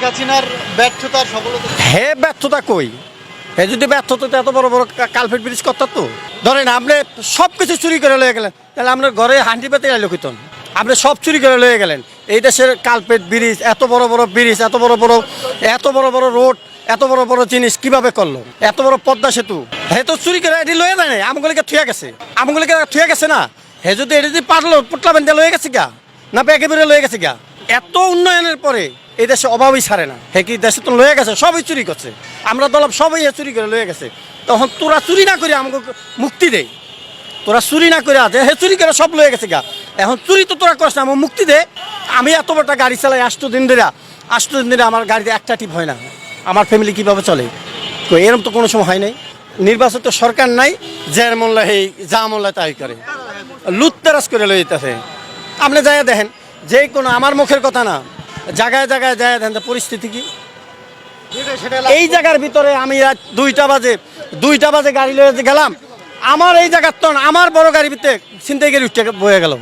হাসিনার ব্যর্থতার সফলতা হে ব্যর্থতা কই হে যদি ব্যর্থতা এত বড় বড় কালপেট ব্রিজ করত তো ধরেন আপনি সব কিছু চুরি করে লয়ে গেলেন তাহলে আপনার ঘরে হান্ডি পেতে এলো কিতন আপনি সব চুরি করে লয়ে গেলেন এই দেশের কালপেট ব্রিজ এত বড় বড় ব্রিজ এত বড় বড় রোড এত বড় বড় জিনিস কিভাবে করলো এত বড় পদ্মা সেতু হে তো চুরি করে এটি লয়ে যায় না আমগুলিকে থুয়ে গেছে না হে যদি এটি যদি পারলো পুটলা বেঁধে লয়ে গেছে গা না ব্যাগে বেড়ে লয়ে গেছে গা এত উন্নয়নের পরে এই দেশে অভাবই ছাড়ে না হে কি দেশে তো লয়ে গেছে সবই চুরি করছে আমরা দলব সবাই চুরি করে লয়ে গেছে তখন তোরা চুরি না করে আমাকে মুক্তি দেয় তোরা চুরি না করে আছে হে চুরি করে সব লয়ে গেছে গা এখন চুরি তো তোরা করছ না আমার মুক্তি দে আমি এত বড়টা গাড়ি চালাই 8 দিন ধরে আমার গাড়িতে একটা টিপ হয় না আমার ফ্যামিলি কীভাবে চলে তো এরকম তো কোনো সময় হয় নাই নির্বাচন তো সরকার নাই যার মোল্লা এই যা মোল্লা তাই করে লুটতারাজ করে লয়ে যেতেছে আপনি যাই দেখেন যে কোনো আমার মুখের কথা না জায়গায় জায়গায় যায় দেখেন পরিস্থিতি কি এই জায়গার ভিতরে আমি রাত 2টা বাজে গাড়ি লয়ে গেলাম আমার এই জায়গার তো আমার বড় গাড়ির ভিতরে ছিনতাই গাড়ি উঠে বয়ে গেল